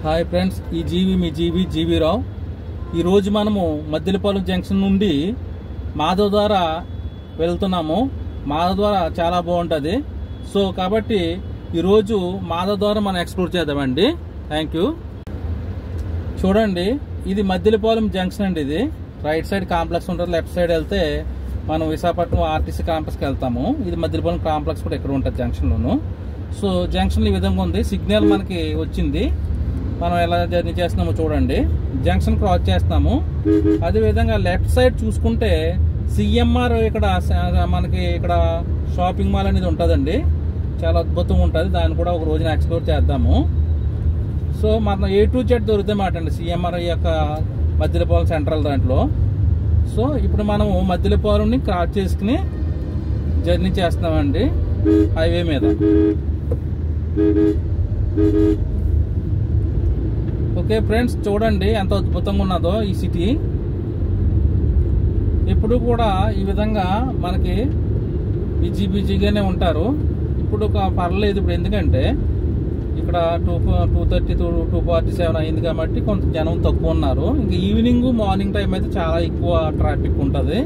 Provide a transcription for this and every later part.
Hi friends, ఈ మీ జీవి రావు. ఈరోజు మనము మద్దిలపాలెం జంక్షన్ నుండి మాధవ్ ద్వారా వెళ్తున్నాము. మాధవ్ ద్వారా చాలా బాగుంటుంది. సో కాబట్టి ఈరోజు మాధవ్ ద్వారా మనం ఎక్స్ప్లోర్ చేద్దామండి. Thank you. చూడండి, ఇది మద్దిలపాలెం జంక్షన్ అండి. ఇది రైట్ సైడ్ కాంప్లెక్స్ ఉంటుంది, లెఫ్ట్ సైడ్ వెళ్తే మనం విశాఖపట్నం ఆర్టీసీ కాంప్లెక్స్కి వెళ్తాము. ఇది మద్దిలపాలెం కాంప్లెక్స్ కూడా ఎక్కడ ఉంటుంది జంక్షన్లోను. సో జంక్షన్ ఈ విధంగా ఉంది. సిగ్నల్ మనకి వచ్చింది. మనం ఎలా జర్నీ చేస్తున్నామో చూడండి. జంక్షన్ క్రాస్ చేస్తున్నాము. అదేవిధంగా లెఫ్ట్ సైడ్ చూసుకుంటే సిఎంఆర్ ఇక్కడ మనకి ఇక్కడ షాపింగ్ మాల్ అనేది ఉంటుందండి. చాలా అద్భుతంగా ఉంటుంది. దాన్ని కూడా ఒక రోజున ఎక్స్ప్లోర్ చేద్దాము. సో మనం A to Z దొరికితే మాట అండి సిఎంఆర్ యొక్క మద్దిలపాలెం సెంట్రల్ దాంట్లో. సో ఇప్పుడు మనము మద్దిలపాలెంని క్రాస్ చేసుకుని జర్నీ చేస్తున్నామండి హైవే మీద. ఓకే ఫ్రెండ్స్, చూడండి ఎంత అద్భుతంగా ఉన్నదో ఈ సిటీ. ఎప్పుడు కూడా ఈ విధంగా మనకి బిజీగానే ఉంటారు. ఇప్పుడు పర్లేదు ఇప్పుడు, ఎందుకంటే ఇక్కడ 2:30 to 2:47 అయింది కాబట్టి కొంత జనం తక్కువ ఉన్నారు. ఇంకా ఈవినింగ్ మార్నింగ్ టైం అయితే చాలా ఎక్కువ ట్రాఫిక్ ఉంటుంది.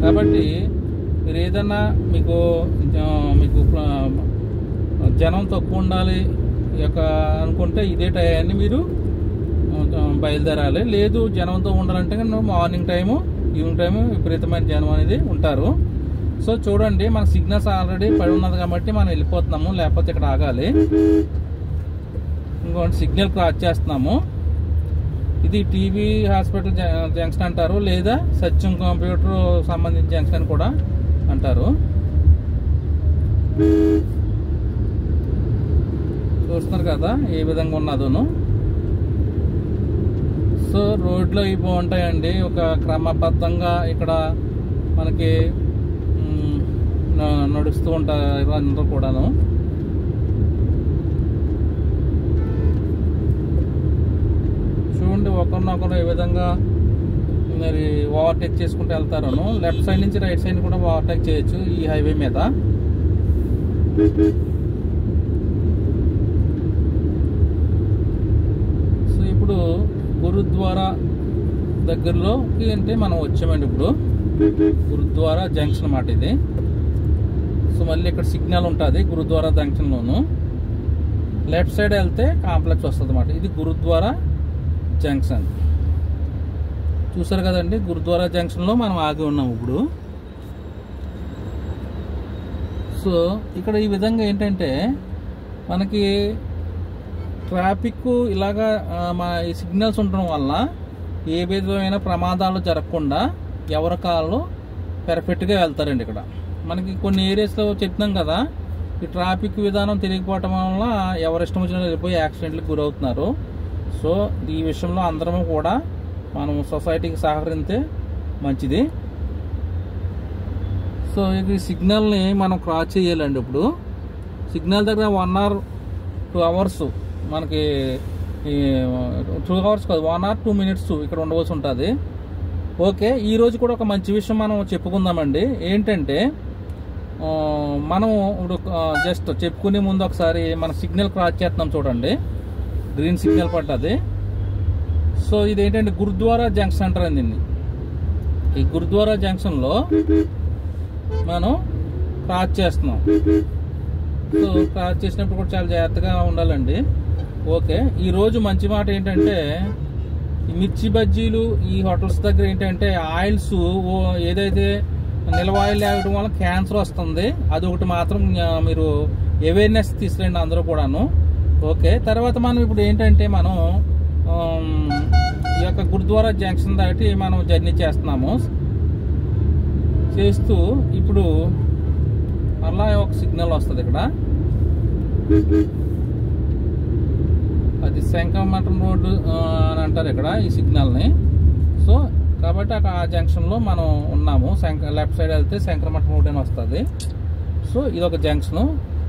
కాబట్టి మీరు ఏదన్నా మీకు జనం తక్కువ ఉండాలి అనుకుంటే ఇదే టైంని మీరు బయలుదేరాలి. లేదు జనంతో ఉండాలంటే మార్నింగ్ టైము ఈవినింగ్ టైము విపరీతమైన జనం అనేది ఉంటారు. సో చూడండి, మన సిగ్నల్స్ ఆల్రెడీ పడి ఉన్నది కాబట్టి మనం వెళ్ళిపోతున్నాము, లేకపోతే ఇక్కడ ఆగాలి. ఇంకోటి సిగ్నల్ క్రాస్ చేస్తున్నాము. ఇది టీవీ హాస్పిటల్ జంక్షన్ అంటారు, లేదా సత్యం కంప్యూటర్ సంబంధించిన జంక్షన్ కూడా అంటారు. చూస్తున్నారు కదా ఏ విధంగా ఉన్నదోను. సో రోడ్లు ఇవి బాగుంటాయండి. ఒక క్రమబద్ధంగా ఇక్కడ మనకి నడుస్తూ ఉంటారు అందరూ కూడాను. చూడండి, ఒకరినొకరు ఏ విధంగా మరి ఓవర్టేక్ చేసుకుంటూ వెళ్తారు. లెఫ్ట్ సైడ్ నుంచి రైట్ సైడ్ కూడా ఓవర్టేక్ చేయొచ్చు ఈ హైవే మీద. ఇప్పుడు గురుద్వారా దగ్గరలోకి అంటే మనం వచ్చామండి. ఇప్పుడు గురుద్వారా జంక్షన్ అన్నమాట ఇది. సో మళ్ళీ ఇక్కడ సిగ్నల్ ఉంటుంది గురుద్వారా జంక్షన్లోను. లెఫ్ట్ సైడ్ వెళ్తే కాంప్లెక్స్ వస్తుంది అన్నమాట. ఇది గురుద్వారా జంక్షన్. చూసారు కదండి, గురుద్వారా జంక్షన్లో మనం ఆగి ఉన్నాం ఇప్పుడు. సో ఇక్కడ ఈ విధంగా ఏంటంటే మనకి ట్రాఫిక్ ఇలాగా ఈ సిగ్నల్స్ ఉండడం వల్ల ఏ విధమైన ప్రమాదాలు జరగకుండా ఎవరి కాళ్ళు పెర్ఫెక్ట్గా వెళ్తారండి. ఇక్కడ మనకి కొన్ని ఏరియాస్లో చెప్తున్నాం కదా, ఈ ట్రాఫిక్ విధానం తెలియకపోవటం వల్ల ఎవరిష్టం వచ్చినా వెళ్ళిపోయి యాక్సిడెంట్లకు గురవుతున్నారు. సో ఈ విషయంలో అందరము కూడా మనం సొసైటీకి సహకరిస్తే మంచిది. సో ఈ సిగ్నల్ని మనం క్రాస్ చేయాలండి. ఇప్పుడు సిగ్నల్ దగ్గర 1 or 2 hours మనకి 2 hours కాదు, 1 or 2 minutes ఇక్కడ ఉండవలసి ఉంటుంది. ఓకే, ఈరోజు కూడా ఒక మంచి విషయం మనం చెప్పుకుందామండి. ఏంటంటే మనం ఇప్పుడు జస్ట్ చెప్పుకునే ముందు ఒకసారి మన సిగ్నల్ క్రాస్ చేస్తున్నాం చూడండి. గ్రీన్ సిగ్నల్ పడ్డది. సో ఇదేంటంటే గురుద్వారా జంక్షన్ అంటారు దీన్ని. ఈ గురుద్వారా జంక్షన్లో మనం క్రాస్ చేస్తున్నాం. సో క్రాస్ చేసినప్పుడు కూడా చాలా జాగ్రత్తగా ఉండాలండి. ఓకే, ఈరోజు మంచి మాట ఏంటంటే ఈ మిర్చి బజ్జీలు ఈ హోటల్స్ దగ్గర ఏంటంటే ఆయిల్స్ ఏదైతే నిల్వ ఆయిల్ లేవడం వల్ల క్యాన్సర్ వస్తుంది. అదొకటి మాత్రం మీరు అవేర్నెస్ తీసుకురండి అందరూ కూడాను. ఓకే, తర్వాత మనం ఇప్పుడు ఏంటంటే మనం ఈ యొక్క గురుద్వారా జంక్షన్ దాటి మనం జర్నీ చేస్తున్నాము. చేస్తూ ఇప్పుడు అలా ఒక సిగ్నల్ వస్తుంది ఇక్కడ. అది శంకరమఠం రోడ్డు అని అంటారు ఇక్కడ ఈ సిగ్నల్ని. సో కాబట్టి ఆ జంక్షన్లో మనం ఉన్నాము. లెఫ్ట్ సైడ్ వెళ్తే శంకరమఠం రోడ్ అని వస్తుంది. సో ఇదొక జంక్షను.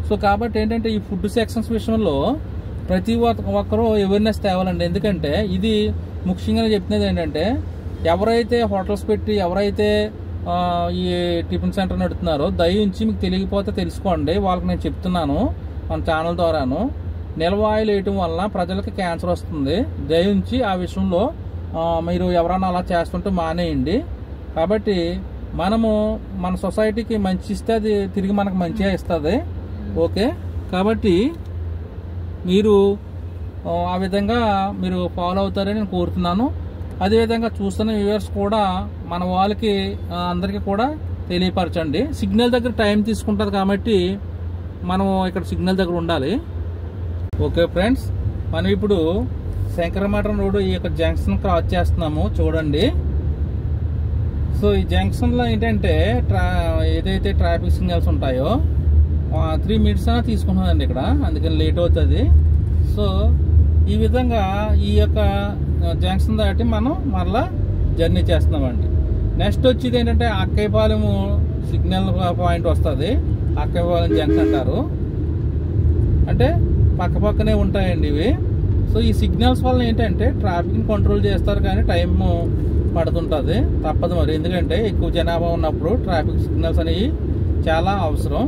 సో కాబట్టి ఏంటంటే ఈ ఫుడ్ సెక్షన్స్ విషయంలో ప్రతి ఒక్కరూ అవేర్నెస్ తేవాలండి. ఎందుకంటే ఇది ముఖ్యంగా చెప్తున్నది ఏంటంటే ఎవరైతే హోటల్స్ పెట్టి ఎవరైతే ఈ టిఫిన్ సెంటర్ నడుతున్నారో దయించి మీకు తెలియకపోతే తెలుసుకోండి. వాళ్ళకి నేను చెప్తున్నాను మన ఛానల్ ద్వారాను. నిల్వ ఆయిల్ వేయటం వల్ల ప్రజలకి క్యాన్సర్ వస్తుంది. దయించి ఆ విషయంలో మీరు ఎవరన్నా అలా చేస్తుంటే మానేయండి. కాబట్టి మనము మన సొసైటీకి మంచి ఇస్తే అది తిరిగి మనకు మంచిగా ఇస్తుంది. ఓకే, కాబట్టి మీరు ఆ విధంగా మీరు ఫాలో అవుతారని నేను కోరుతున్నాను. అదేవిధంగా చూస్తున్న వ్యూవర్స్ కూడా మన వాళ్ళకి అందరికీ కూడా తెలియపరచండి. సిగ్నల్ దగ్గర టైం తీసుకుంటుంది కాబట్టి మనం ఇక్కడ సిగ్నల్ దగ్గర ఉండాలి. ఓకే ఫ్రెండ్స్, మనం ఇప్పుడు శంకరమఠం రోడ్డు ఈ యొక్క జంక్షన్ క్రాస్ చేస్తున్నాము. చూడండి, సో ఈ జంక్షన్లో ఏంటంటే ఏదైతే ట్రాఫిక్ సిగ్నల్స్ ఉంటాయో 3 minutes అయినా తీసుకుంటుందండి ఇక్కడ, అందుకని లేట్ అవుతుంది. సో ఈ విధంగా ఈ యొక్క జంక్షన్ దాటి మనం మరలా జర్నీ చేస్తున్నామండి. నెక్స్ట్ వచ్చేది ఏంటంటే అక్కయ్యపాలెం సిగ్నల్ పాయింట్ వస్తుంది. అక్కయ్యపాలెం జంక్షన్ అంటారు, అంటే పక్క పక్కనే ఉంటాయండి ఇవి. సో ఈ సిగ్నల్స్ వల్ల ఏంటంటే ట్రాఫిక్ని కంట్రోల్ చేస్తారు, కానీ టైం పడుతుంటుంది, తప్పదు మరి. ఎందుకంటే ఎక్కువ జనాభా ఉన్నప్పుడు ట్రాఫిక్ సిగ్నల్స్ అనేవి చాలా అవసరం.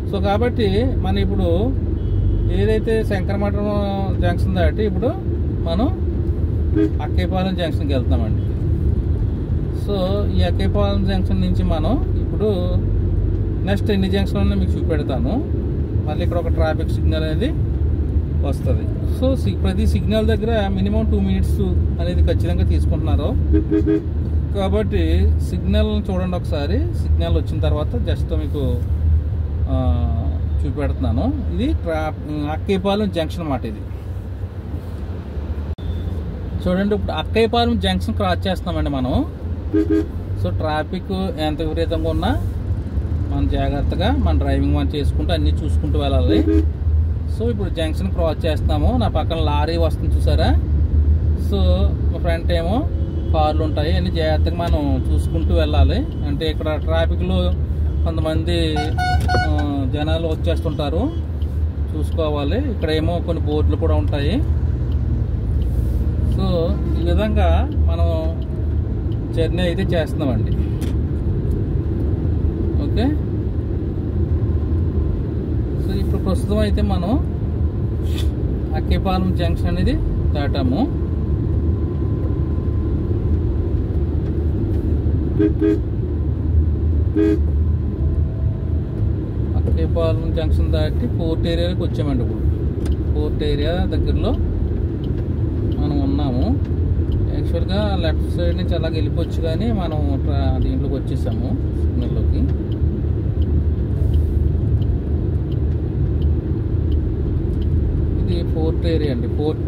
సో కాబట్టి మనం ఇప్పుడు ఏదైతే శంకరమఠం జంక్షన్ దాటి ఇప్పుడు మనం అక్కయ్యపాలెం జంక్షన్కి వెళ్తున్నామండి. సో ఈ అక్కయ్యపాలెం జంక్షన్ నుంచి మనం ఇప్పుడు నెక్స్ట్ ఎన్ని జంక్షన్లు మీకు చూపెడతాను. మళ్ళీ ఇక్కడ ఒక ట్రాఫిక్ సిగ్నల్ అనేది వస్తుంది. సో ప్రతి సిగ్నల్ దగ్గర మినిమం 2 minutes అనేది ఖచ్చితంగా తీసుకుంటున్నారు. కాబట్టి సిగ్నల్ చూడండి ఒకసారి. సిగ్నల్ వచ్చిన తర్వాత జస్ట్ మీకు చూపెడుతున్నాను. ఇది అక్కయ్యపాలెం జంక్షన్ అన్నమాట. ఇది చూడండి, ఇప్పుడు అక్కయ్యపాలెం జంక్షన్ క్రాస్ చేస్తున్నామండి మనం. సో ట్రాఫిక్ ఎంత విపరీతంగా ఉన్నా మనం జాగ్రత్తగా మన డ్రైవింగ్ మనం చేసుకుంటూ అన్నీ చూసుకుంటూ వెళ్ళాలి. సో ఇప్పుడు జంక్షన్ క్రాస్ చేస్తున్నాము. నా పక్కన లారీ వస్తుంది చూసారా. సో మా ఫ్రంట్ ఏమో కార్లు ఉంటాయి, అన్ని జాగ్రత్తగా మనం చూసుకుంటూ వెళ్ళాలి. అంటే ఇక్కడ ట్రాఫిక్లో కొంతమంది జనాలు వచ్చేస్తుంటారు, చూసుకోవాలి. ఇక్కడ ఏమో కొన్ని బోర్డులు కూడా ఉంటాయి. సో ఈ విధంగా మనం జర్నీ అయితే చేస్తున్నామండి. ఓకే, సో ఇప్పుడు ప్రస్తుతం అయితే మనం అక్కయ్యపాలెం జంక్షన్ అనేది దాటాము. అక్కయ్యపాలెం జంక్షన్ దాటి పోర్ట్ ఏరియాకి వచ్చామండి. ఇప్పుడు పోర్ట్ ఏరియా దగ్గరలో మనం ఉన్నాము. యాక్చువల్గా లెఫ్ట్ సైడ్ నుంచి అలాగ వెళ్ళిపోవచ్చు, కానీ మనం దీంట్లోకి వచ్చేసాము సిగ్నల్లోకి. ఇది పోర్ట్ ఏరియా అండి, పోర్ట్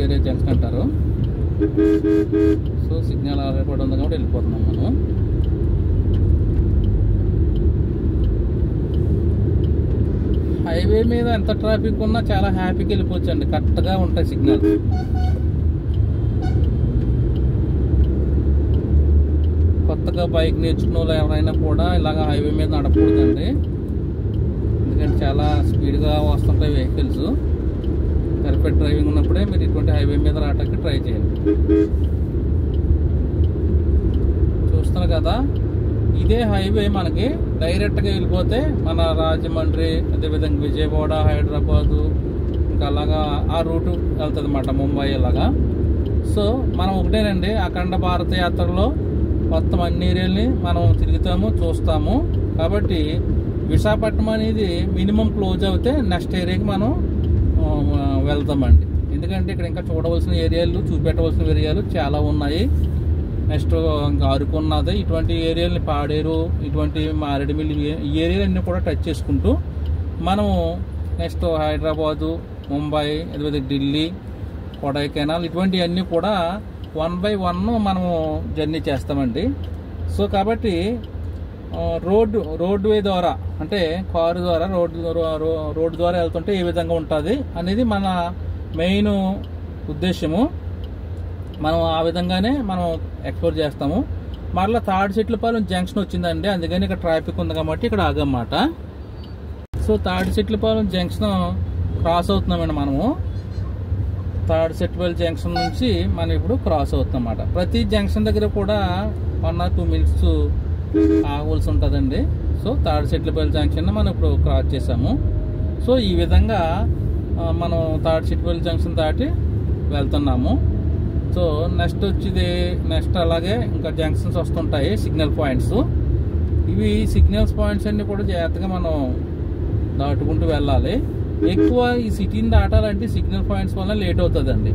ఏరియా జంక్షన్ అంటారు. సో సిగ్నల్ ఆల్రెడీ కూడా ఉంది కాబట్టి వెళ్ళిపోతున్నాం మనం. హైవే మీద ఎంత ట్రాఫిక్ ఉన్నా చాలా హ్యాపీగా వెళ్ళిపోవచ్చు అండి, కరెక్ట్గా ఉంటాయి సిగ్నల్స్. కొత్తగా బైక్ నేర్చుకున్న వాళ్ళు ఎవరైనా కూడా ఇలాగ హైవే మీద నడపకూడదండి, ఎందుకంటే చాలా స్పీడ్గా వస్తుంటాయి వెహికల్స్. పర్ఫెక్ట్ డ్రైవింగ్ ఉన్నప్పుడే మీరు ఇటువంటి హైవే మీద రావడానికి ట్రై చేయండి. చూస్తున్నారు కదా, ఇదే హైవే మనకి డైరెక్ట్గా వెళ్ళిపోతే మన రాజమండ్రి, అదేవిధంగా విజయవాడ, హైదరాబాదు, ఇంకా అలాగా ఆ రూటు వెళ్తుంది అన్నమాట, ముంబై అలాగా. సో మనం ఒకటేనండి, అఖండ భారత యాత్రలో మొత్తం అన్ని ఏరియాలని మనం తిరుగుతాము, చూస్తాము. కాబట్టి విశాఖపట్నం అనేది మినిమం క్లోజ్ అవుతే నెక్స్ట్ ఏరియాకి మనం వెళ్తామండి. ఎందుకంటే ఇక్కడ ఇంకా చూడవలసిన ఏరియాలు, చూపెట్టవలసిన ఏరియాలు చాలా ఉన్నాయి. నెక్స్ట్ ఇంకా అరకు ఉన్నది. ఇటువంటి ఏరియాలని పాడేరు, ఇటువంటి మారేడుమిల్లి, ఈ ఏరియాలన్నీ కూడా టచ్ చేసుకుంటూ మనము నెక్స్ట్ హైదరాబాదు, ముంబై, అదేవిధంగా ఢిల్లీ, కొడైకెనాల్, ఇటువంటివన్నీ కూడా 1 by 1 మనము జర్నీ చేస్తామండి. సో కాబట్టి రోడ్వే ద్వారా, అంటే కారు ద్వారా, రోడ్డు ద్వారా వెళ్తుంటే ఏ విధంగా ఉంటుంది అనేది మన మెయిన్ ఉద్దేశము. మనం ఆ విధంగానే మనం ఎక్స్ప్లోర్ చేస్తాము. మరలా తాడిచెట్లపాలెం జంక్షన్ వచ్చిందండి, అందుకని ఇక్కడ ట్రాఫిక్ ఉంది కాబట్టి ఇక్కడ ఆగమాట. సో తాడిచెట్లపాలెం జంక్షన్ క్రాస్ అవుతున్నామండి మనము. తాడిచెట్లపాలెం జంక్షన్ నుంచి మనం ఇప్పుడు క్రాస్ అవుతున్నాం అన్నమాట. ప్రతి జంక్షన్ దగ్గర కూడా 1 or 2 minutes ఆగవలసి ఉంటుందండి. సో తాడిచెట్లపాలెం జంక్షన్ మనం ఇప్పుడు క్రాస్ చేసాము. సో ఈ విధంగా మనం థర్డ్ చిట్పల్లి జంక్షన్ దాటి వెళ్తున్నాము. సో నెక్స్ట్ అలాగే ఇంకా జంక్షన్స్ వస్తుంటాయి, సిగ్నల్ పాయింట్స్. ఇవి సిగ్నల్స్ పాయింట్స్ అన్ని కూడా జాగ్రత్తగా మనం దాటుకుంటూ వెళ్ళాలి. ఎక్కువ ఈ సిటీని దాటాలంటే సిగ్నల్ పాయింట్స్ వల్ల లేట్ అవుతుందండి.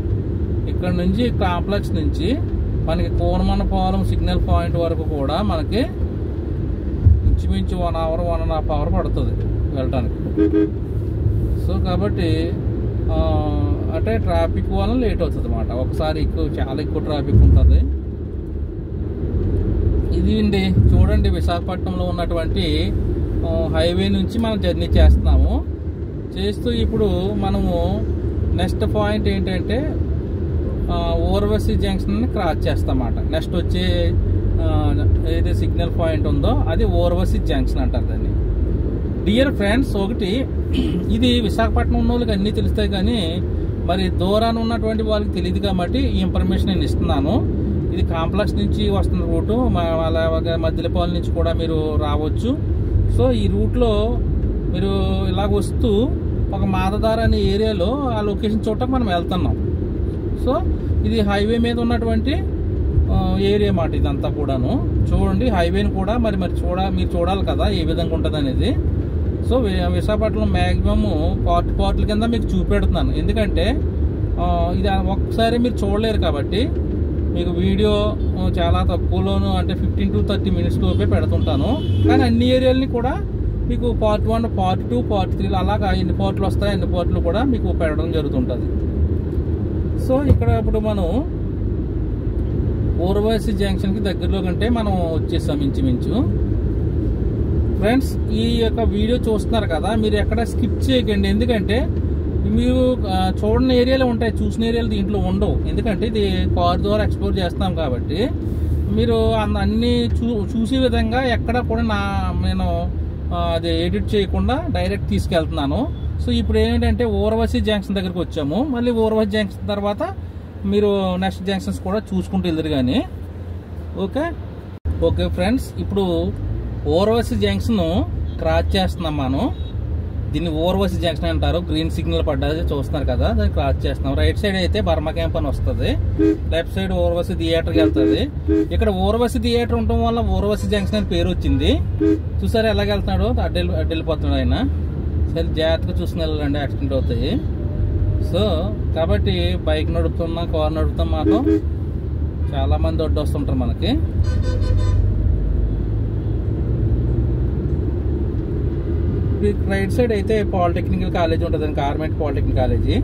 ఇక్కడ నుంచి కాంప్లెక్స్ నుంచి మనకి కోనమనపాలెం సిగ్నల్ పాయింట్ వరకు కూడా మనకి ఇంచుమించు 1 hour 1.5 hour పడుతుంది వెళ్ళటానికి. సో కాబట్టి అంటే ట్రాఫిక్ వల్ల లేట్ అవుతుంది అన్నమాట. ఒకసారి చాలా ఎక్కువ ట్రాఫిక్ ఉంటుంది. ఇది అండి చూడండి, విశాఖపట్నంలో ఉన్నటువంటి హైవే నుంచి మనం జర్నీ చేస్తూ ఇప్పుడు మనము నెక్స్ట్ పాయింట్ ఏంటంటే ఓర్వశి జంక్షన్ క్రాస్ చేస్తామన్నమాట. నెక్స్ట్ వచ్చే ఏదైతే సిగ్నల్ పాయింట్ ఉందో అది ఓర్వశి జంక్షన్ అంటారు దాన్ని. డియర్ ఫ్రెండ్స్, ఒకటి ఇది విశాఖపట్నం ఉన్న వాళ్ళకి అన్నీ తెలుస్తాయి, కానీ మరి దూరాన్ని ఉన్నటువంటి వాళ్ళకి తెలియదు కాబట్టి ఈ ఇన్ఫర్మేషన్ నేను ఇస్తున్నాను. ఇది కాంప్లెక్స్ నుంచి వస్తున్న రూటు, అలాగే మద్దిలపాలెం నుంచి కూడా మీరు రావచ్చు. సో ఈ రూట్లో మీరు ఇలాగ వస్తూ ఒక మాదదార అనే ఏరియాలో ఆ లొకేషన్ చూడటానికి మనం వెళ్తున్నాం. సో ఇది హైవే మీద ఉన్నటువంటి ఏరియా మాట ఇదంతా కూడాను. చూడండి హైవేని కూడా మీరు చూడాలి కదా ఏ విధంగా ఉంటుంది అనేది. సో విశాఖపట్నం మ్యాక్సిమమ్ పార్ట్ల కింద మీకు చూపెడుతున్నాను, ఎందుకంటే ఇది ఒక్కసారి మీరు చూడలేరు కాబట్టి మీకు వీడియో చాలా తక్కువలోను, అంటే 15 to 30 minutes లోపే పెడుతుంటాను. కానీ అన్ని ఏరియాలని కూడా మీకు part 1, part 2, part 3 అలాగా ఎన్ని పార్ట్లు వస్తాయి అన్ని పార్ట్లు కూడా మీకు పెట్టడం జరుగుతుంటుంది. సో ఇక్కడ ఇప్పుడు మనం ఓర్వశి జంక్షన్కి దగ్గరలో కంటే మనం వచ్చేసాం ఇంచుమించు. ఫ్రెండ్స్, ఈ యొక్క వీడియో చూస్తున్నారు కదా, మీరు ఎక్కడ స్కిప్ చేయకండి. ఎందుకంటే మీరు చూడని ఏరియాలు ఉంటాయి, చూసిన ఏరియాలు దీంట్లో ఉండవు. ఎందుకంటే ఇది కార్ ద్వారా ఎక్స్ప్లోర్ చేస్తాం కాబట్టి మీరు అన్ని చూసే విధంగా ఎక్కడ కూడా నేను అది ఎడిట్ చేయకుండా డైరెక్ట్ తీసుకెళ్తున్నాను. సో ఇప్పుడు ఏంటంటే ఓర్వశి జంక్షన్ దగ్గరికి వచ్చాము. మళ్ళీ ఓర్వశి జంక్షన్ తర్వాత మీరు నెక్స్ట్ జంక్షన్స్ కూడా చూసుకుంటూ వెళ్తారు కానీ. ఓకే ఫ్రెండ్స్, ఇప్పుడు ఓర్వశి జంక్షన్ క్రాస్ చేస్తున్నాం మనం. దీన్ని ఓర్వశి జంక్షన్ అంటారు. గ్రీన్ సిగ్నల్ పడ్డది చూస్తున్నారు కదా, దాన్ని క్రాస్ చేస్తున్నాం. రైట్ సైడ్ అయితే బర్మా క్యాంప్ అని వస్తుంది, లెఫ్ట్ సైడ్ ఓర్వశి థియేటర్కి వెళ్తుంది. ఇక్కడ ఓర్వశి థియేటర్ ఉండటం వల్ల ఓర్వశి జంక్షన్ అని పేరు వచ్చింది. చూసారా ఎలాగ వెళ్తున్నాడు, అడ్డు వెళ్ళిపోతున్నాడు ఆయన. సరే జాగ్రత్తగా చూసుకుని వెళ్ళాలండి, యాక్సిడెంట్ అవుతాయి. సో కాబట్టి బైక్ నడుపుతున్నా కార్ నడుపుతాం మాత్రం చాలా మంది అడ్డు వస్తుంటారు మనకి. రైట్ సైడ్ అయితే పాలిటెక్నికల్ కాలేజీ ఉంటుంది, గవర్నమెంట్ పాలిటెక్నిక్ కాలేజీ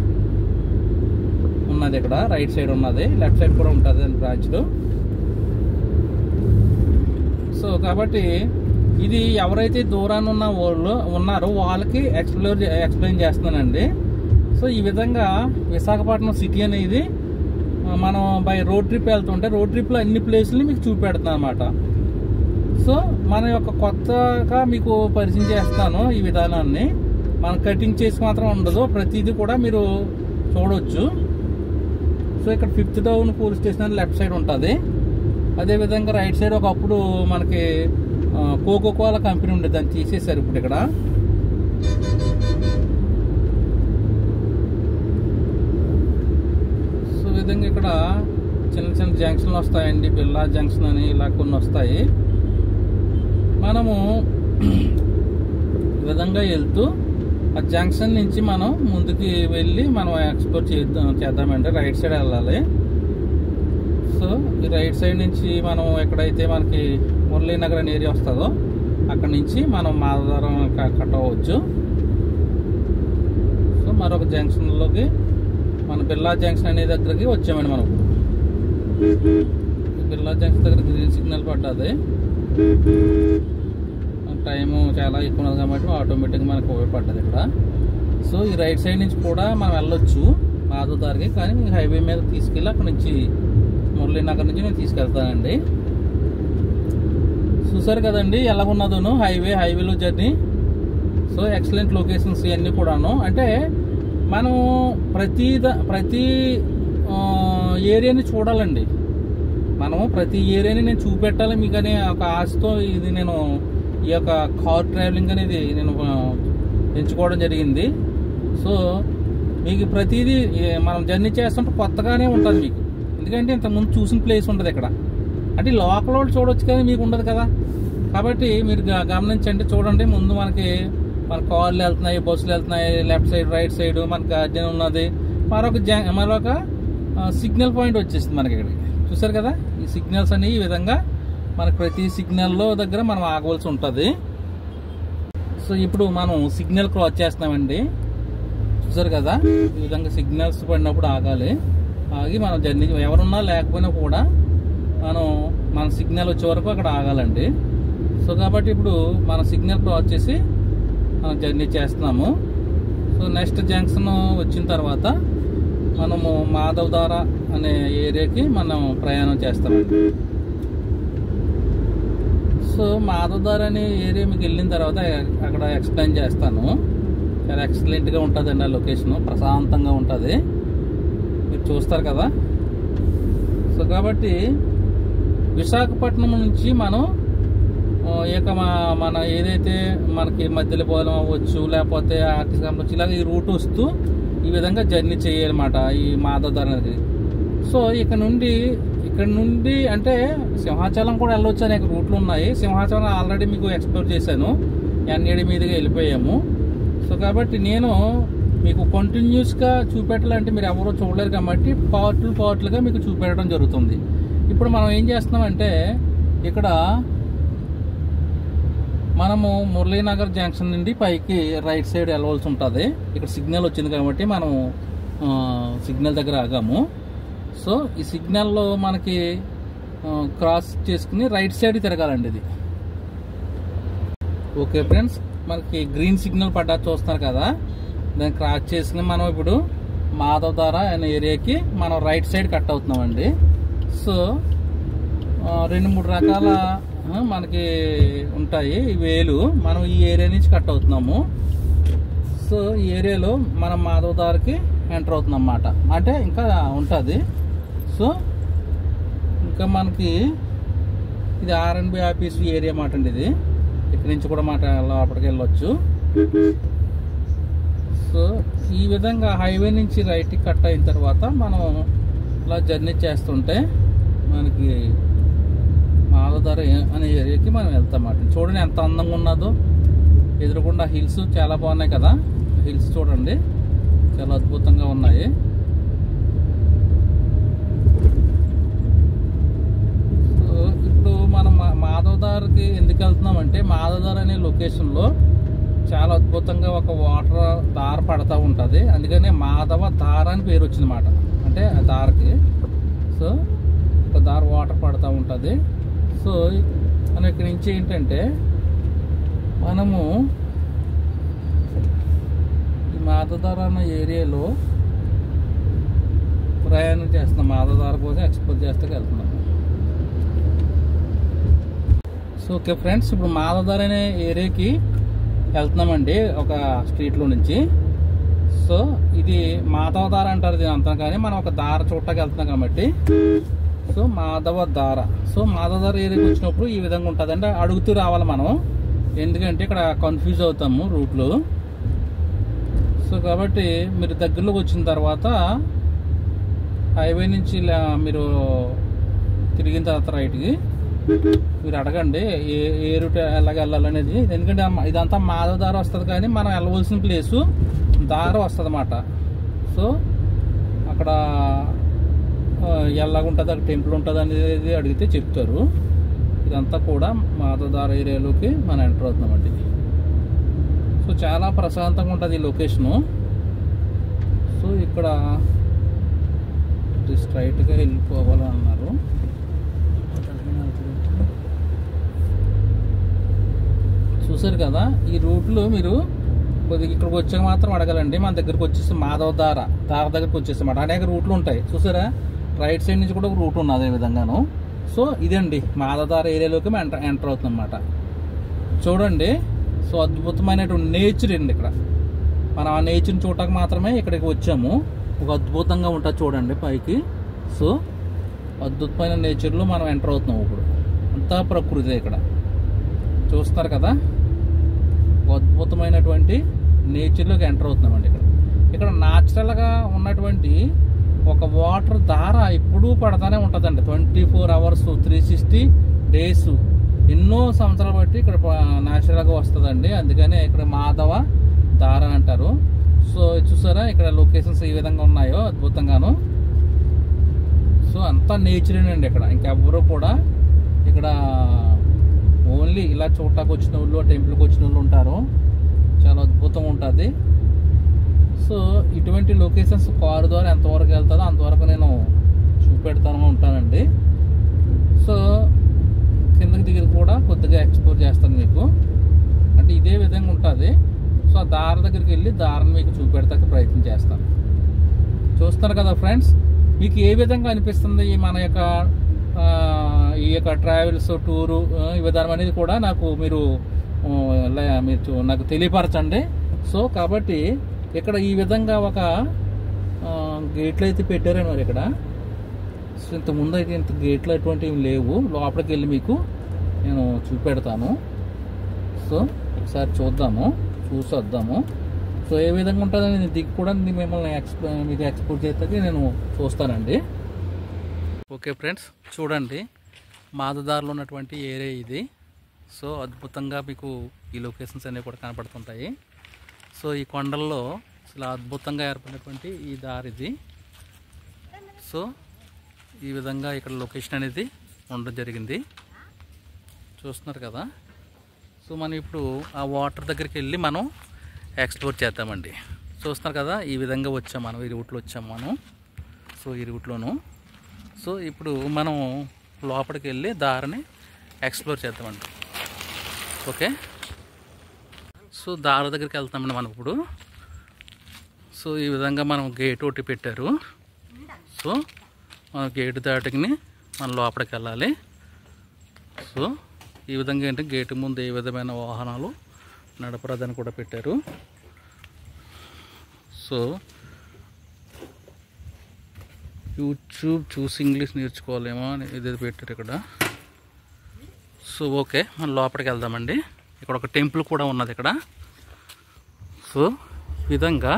ఉన్నది ఇక్కడ రైట్ సైడ్ ఉన్నది. లెఫ్ట్ సైడ్ కూడా ఉంటుంది బ్రాంచ్లు. సో కాబట్టి ఇది ఎవరైతే దూరాన్ని ఉన్న వాళ్ళు ఉన్నారో వాళ్ళకి ఎక్స్ప్లెయిన్ చేస్తున్నానండి. సో ఈ విధంగా విశాఖపట్నం సిటీ అనేది మనం బై రోడ్ ట్రిప్ వెళ్తుంటే రోడ్ ట్రిప్లో అన్ని ప్లేసులని మీకు చూపెడుతున్నాను అన్నమాట. సో మన యొక్క కొత్తగా మీకు పరిచయం చేస్తాను ఈ విధానాన్ని. మనం కటింగ్ చేసి మాత్రం ఉండదు, ప్రతిదీ కూడా మీరు చూడవచ్చు. సో ఇక్కడ 5th town police station left side ఉంటుంది. అదేవిధంగా రైట్ సైడ్ ఒకప్పుడు మనకి కోకోకోలా కంపెనీ ఉండేది, దాన్ని తీసేశారు ఇప్పుడు ఇక్కడ. సో ఈ విధంగా ఇక్కడ చిన్న చిన్న జంక్షన్లు వస్తాయండి, బిర్లా జంక్షన్ అని ఇలా కొన్ని వస్తాయి. మనము ఈ విధంగా వెళ్తూ ఆ జంక్షన్ నుంచి మనం ముందుకి వెళ్ళి మనం ఎక్స్ప్లోర్ చేద్దామండి. రైట్ సైడ్ వెళ్ళాలి. సో ఈ రైట్ సైడ్ నుంచి మనం ఎక్కడైతే మనకి మురళీనగర్ అనే ఏరియా వస్తుందో అక్కడ నుంచి మనం మాధవరం కట్ అవ్వచ్చు. సో మరొక జంక్షన్లోకి మన బిర్లా జంక్షన్ అనే దగ్గరికి వచ్చామండి. మనం బిర్లా జంక్షన్ దగ్గర గ్రీన్ సిగ్నల్ పడ్డది. టైము చాలా ఎక్కువ ఉన్నది కాబట్టి ఆటోమేటిక్గా మనకు ఉపయోగపడ్డది ఇక్కడ. సో ఈ రైట్ సైడ్ నుంచి కూడా మనం వెళ్ళొచ్చు మాధవ్ దారికి, కానీ హైవే మీద తీసుకెళ్ళి అక్కడ నుంచి మురళీనగర్ నుంచి నేను తీసుకెళ్తానండి. చూసారు కదండి ఎలా ఉన్నదోను హైవేలో జర్నీ. సో ఎక్సలెంట్ లొకేషన్స్ ఇవన్నీ కూడాను. అంటే మనం ప్రతి ఏరియాని చూడాలండి. మనము ప్రతి ఏరియాని నేను చూపెట్టాలి మీకు అనే ఒక ఆశతో ఇది నేను ఈ యొక్క కార్ ట్రావెలింగ్ అనేది నేను ఎంచుకోవడం జరిగింది. సో మీకు ప్రతిదీ మనం జర్నీ చేస్తుంటే కొత్తగానే ఉంటుంది మీకు. ఎందుకంటే ఇంతకుముందు చూసిన ప్లేస్ ఉంటుంది ఇక్కడ. అంటే లోకల్ వాళ్ళు చూడొచ్చు కానీ మీకు ఉండదు కదా. కాబట్టి మీరు గమనించండి, చూడండి. ముందు మన కార్లు వెళ్తున్నాయి, బస్సులు వెళ్తున్నాయి, లెఫ్ట్ సైడ్ రైట్ సైడ్ మనకు గార్డెన్ ఉన్నది. మరొక సిగ్నల్ పాయింట్ వచ్చేసింది మనకి ఇక్కడికి. చూసారు కదా, ఈ సిగ్నల్స్ అనేవి ఈ విధంగా మనకు ప్రతి సిగ్నల్లో దగ్గర మనం ఆగవలసి ఉంటుంది. సో ఇప్పుడు మనం సిగ్నల్ క్రాస్ చేస్తున్నామండి. చూసారు కదా, ఈ విధంగా సిగ్నల్స్ పడినప్పుడు ఆగాలి. ఆగి మనం జర్నీ ఎవరున్నా లేకపోయినా కూడా మన సిగ్నల్ వచ్చే వరకు అక్కడ ఆగాలండి. సో కాబట్టి ఇప్పుడు మన సిగ్నల్ క్రాస్ చేసి మనం జర్నీ చేస్తున్నాము. సో నెక్స్ట్ జంక్షన్ వచ్చిన తర్వాత మనము మాధవధార అనే ఏరియాకి మనం ప్రయాణం చేస్తామండి. సో మాధవధార అనే ఏరియా మీకు వెళ్ళిన తర్వాత అక్కడ ఎక్స్ప్లెయిన్ చేస్తాను. చాలా ఎక్సలెంట్గా ఉంటుందండి ఆ లొకేషన్, ప్రశాంతంగా ఉంటుంది, మీరు చూస్తారు కదా. సో కాబట్టి విశాఖపట్నం నుంచి మనం మన ఏదైతే మనకి మధ్యలపాలెం అవ్వచ్చు, లేకపోతే ఆర్టీసీ కాంప్లెక్స్, ఇలాగ ఈ రూట్ వస్తూ ఈ విధంగా జర్నీ చేయాలన్నమాట ఈ మాధవధార అనేది. సో ఇక్కడ నుండి అంటే సింహాచలం కూడా వెళ్ళొచ్చు అనేక రూట్లు ఉన్నాయి. సింహాచలం ఆల్రెడీ మీకు ఎక్స్ప్లోర్ చేశాను, ఎన్ఏడి మీదుగా వెళ్ళిపోయాము. సో కాబట్టి నేను మీకు కంటిన్యూస్గా చూపెట్టాలంటే మీరు ఎవరో చూడలేరు కాబట్టి పార్ట్లుగా మీకు చూపెట్టడం జరుగుతుంది. ఇప్పుడు మనం ఏం చేస్తున్నామంటే ఇక్కడ మనము మురళీనగర్ జంక్షన్ నుండి పైకి రైట్ సైడ్ వెళ్ళవలసి ఉంటుంది. ఇక్కడ సిగ్నల్ వచ్చింది కాబట్టి మనం సిగ్నల్ దగ్గర ఆగాము. సో ఈ సిగ్నల్లో మనకి క్రాస్ చేసుకుని రైట్ సైడ్ తిరగాలండి ఇది. ఓకే ఫ్రెండ్స్, మనకి గ్రీన్ సిగ్నల్ పడ్డా చూస్తున్నారు కదా, దాన్ని క్రాస్ చేసుకుని మనం ఇప్పుడు మాధవధార అనే ఏరియాకి మనం రైట్ సైడ్ కట్ అవుతున్నామండి. సో 2-3 రకాల మనకి ఉంటాయి వేలు, మనం ఈ ఏరియా నుంచి కట్ అవుతున్నాము. సో ఈ ఏరియాలో మనం మాధవధారకి ఎంటర్ అవుతున్నాం అన్నమాట. అంటే ఇంకా ఉంటుంది. సో ఇంకా మనకి ఇది R&B ఆఫీస్ ఏరియా మాట అండి. ఇది ఇక్కడి నుంచి కూడా మాట లోపలికి వెళ్ళొచ్చు. సో ఈ విధంగా హైవే నుంచి రైట్కి కట్ అయిన తర్వాత మనం ఇలా జర్నీ చేస్తుంటే మనకి మాధవధార అనే ఏరియాకి మనం వెళ్తాం. చూడండి ఎంత అందంగా ఉన్నదో, ఎదురుకుండా హిల్స్ చాలా బాగున్నాయి కదా. హిల్స్ చూడండి చాలా అద్భుతంగా ఉన్నాయి. సో ఇప్పుడు మనం మాధవధారకి ఎందుకు వెళ్తున్నామంటే, మాధవధార అనే లొకేషన్లో చాలా అద్భుతంగా ఒక వాటర్ దార పడతా ఉంటుంది. అందుకనే మాధవధార అని పేరు వచ్చింది అన్నమాట. అంటే ఆ దారకి సో ఒక దార వాటర్ పడతా ఉంటుంది. సో మనం ఇక్కడి నుంచి ఏంటంటే మనము ఈ మాధవధార అన్న ఏరియాలో ప్రయాణం చేస్తున్నాం. మాధవధార కోసం ఎక్స్ప్లోర్ చేస్తే వెళ్తున్నాము. సో ఓకే ఫ్రెండ్స్, ఇప్పుడు మాధవధార అనే ఏరియాకి వెళ్తున్నామండి ఒక స్ట్రీట్లో నుంచి. సో ఇది మాధవధార అంటారు దీని అంతా, కానీ మనం ఒక దార చూడటానికి వెళ్తున్నాం కాబట్టి సో మాధవధార. సో మాధవధార ఏరియాకి వచ్చినప్పుడు ఈ విధంగా ఉంటుంది. అంటే అడుగుతూ రావాలి మనం, ఎందుకంటే ఇక్కడ కన్ఫ్యూజ్ అవుతాము రూట్లు. సో కాబట్టి మీరు దగ్గరలోకి వచ్చిన తర్వాత హైవే నుంచి మీరు తిరిగిన తర్వాత రైట్కి మీరు అడగండి ఏ రూట్ ఎలాగ వెళ్ళాలనేది. ఎందుకంటే ఇదంతా మాధవధార వస్తుంది, కానీ మనం వెళ్ళవలసిన ప్లేసు దార వస్తుంది అన్నమాట. సో అక్కడ ఎలాగుంటుంది, అక్కడ టెంపుల్ ఉంటుంది అనేది అడిగితే చెప్తారు. ఇదంతా కూడా మాధవధార ఏరియాలోకి మనం ఎంటర్ అవుతున్నామండి. సో చాలా ప్రశాంతంగా ఉంటుంది ఈ లొకేషను. సో ఇక్కడ స్ట్రైట్గా వెళ్ళిపోవాలి అన్నారు. చూసారు కదా, ఈ రూట్లో మీరు కొద్దిగా ఇక్కడికి వచ్చాక మాత్రం అడగాలండి. మన దగ్గరకు వచ్చేసి మాధవధార దగ్గరకు వచ్చేసామాట. అనేక రూట్లు ఉంటాయి చూసారా. రైట్ సైడ్ నుంచి కూడా ఒక రూట్ ఉన్నది ఈ విధంగాను. సో ఇదండి మాధవధార ఏరియాలోకి మేము ఎంటర్ అవుతున్నాం అన్నమాట. చూడండి, సో అద్భుతమైనటువంటి నేచర్ అండి ఇక్కడ. మనం ఆ నేచర్ని చూడటానికి మాత్రమే ఇక్కడికి వచ్చాము. ఒక అద్భుతంగా ఉంటుంది చూడండి పైకి. సో అద్భుతమైన నేచర్లో మనం ఎంటర్ అవుతున్నాం. ఇప్పుడు అంతా ప్రకృతి ఇక్కడ చూస్తున్నారు కదా. అద్భుతమైనటువంటి నేచర్లోకి ఎంటర్ అవుతున్నామండి ఇక్కడ. ఇక్కడ న్యాచురల్గా ఉన్నటువంటి ఒక వాటర్ ధార ఎప్పుడూ పడతానే ఉంటుందండి. 24 hours 360 days ఎన్నో సంవత్సరాలు బట్టి ఇక్కడ న్యాచురల్గా వస్తుందండి. అందుకనే ఇక్కడ మాధవ ధార అంటారు. సో చూసారా ఇక్కడ లొకేషన్స్ ఏ విధంగా ఉన్నాయో అద్భుతంగాను. సో అంతా నేచరేనండి ఇక్కడ. ఇంకెవ్వరూ కూడా ఇక్కడ ఓన్లీ ఇలా చూడటానికి వచ్చిన వాళ్ళు, టెంపుల్కి వచ్చిన వాళ్ళు ఉంటారు. చాలా అద్భుతంగా ఉంటుంది. సో ఇటువంటి లొకేషన్స్ కారు ద్వారా ఎంతవరకు వెళ్తుందో అంతవరకు నేను చూపెడతాను ఉంటానండి. సో కిందకి దిగి కూడా కొద్దిగా ఎక్స్ప్లోర్ చేస్తాను మీకు. అంటే ఇదే విధంగా ఉంటుంది. సో ఆ దారి దగ్గరికి వెళ్ళి దారిని మీకు చూపెడతానికి ప్రయత్నం చేస్తాను. చూస్తారు కదా ఫ్రెండ్స్, మీకు ఏ విధంగా అనిపిస్తుంది మన యొక్క ఈ యొక్క ట్రావెల్స్ టూరు ఈ విధానం అనేది కూడా మీరు నాకు తెలియపరచండి. సో కాబట్టి ఇక్కడ ఈ విధంగా ఒక గేట్లు అయితే పెట్టారని మరి ఇక్కడ. సో ఇంతకుముందు అయితే ఇంత గేట్లు అటువంటివి లేవు. లోపలికి వెళ్ళి మీకు నేను చూపెడతాను. సో ఒకసారి చూసి వద్దాము. సో ఏ విధంగా ఉంటుందని దిగి కూడా మిమ్మల్ని మీకు ఎక్స్ప్లోర్ చేస్తే నేను చూస్తానండి. ఓకే ఫ్రెండ్స్, చూడండి మాధవదారిలో ఉన్నటువంటి ఏరియా ఇది. సో అద్భుతంగా మీకు ఈ లొకేషన్స్ అనేవి కూడా కనపడుతుంటాయి. సో ఈ కొండల్లో చాలా అద్భుతంగా ఏర్పడినటువంటి ఈ దారిది. సో ఈ విధంగా ఇక్కడ లొకేషన్ అనేది ఉండడం జరిగింది. చూస్తున్నారు కదా. సో మనం ఇప్పుడు ఆ వాటర్ దగ్గరికి వెళ్ళి మనం ఎక్స్ప్లోర్ చేద్దామండి. చూస్తున్నారు కదా, ఈ విధంగా వచ్చాం మనం, ఈ రూట్లో వచ్చాము మనం. సో ఈ రూట్లోను. సో ఇప్పుడు మనం లోపలికి వెళ్ళి దారిని ఎక్స్ప్లోర్ చేద్దామండి. ఓకే, సో దారి దగ్గరికి వెళ్తామండి మనం ఇప్పుడు. సో ఈ విధంగా మనం గేట్ ఒకటి పెట్టారు. సో మనం గేటు దాటుకుని మనం లోపలికి వెళ్ళాలి. సో ఈ విధంగా ఏంటంటే గేటు ముందు ఏ విధమైన వాహనాలు నడపరాదని కూడా పెట్టారు. సో యూట్యూబ్ చూసి ఇంగ్లీష్ నేర్చుకోవాలేమో అని ఇది పెట్టారు ఇక్కడ. సో ఓకే, మనం లోపలికి వెళ్దామండి. ఇక్కడ ఒక టెంపుల్ కూడా ఉన్నది ఇక్కడ. సో ఈ విధంగా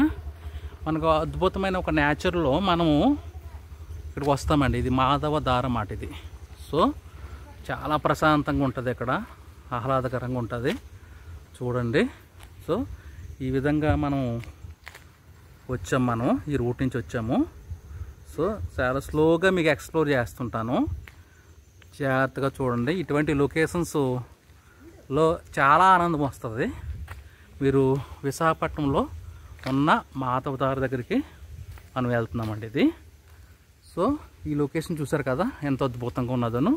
మనకు అద్భుతమైన ఒక నేచర్లో మనము ఇక్కడికి వస్తామండి. ఇది మాధవ దార మాట ఇది. సో చాలా ప్రశాంతంగా ఉంటుంది ఇక్కడ, ఆహ్లాదకరంగా ఉంటుంది. చూడండి. సో ఈ విధంగా మనం వచ్చాము, ఈ రూట్ నుంచి వచ్చాము. సో చాలా స్లోగా మీకు ఎక్స్ప్లోర్ చేస్తుంటాను, జాగ్రత్తగా చూడండి. ఇటువంటి లొకేషన్స్లో చాలా ఆనందం వస్తుంది. మీరు విశాఖపట్నంలో ఉన్న మాధవ దారి దగ్గరికి మనం వెళ్తున్నామండి ఇది. సో ఈ లొకేషన్ చూసారు కదా ఎంత అద్భుతంగా ఉన్నదను.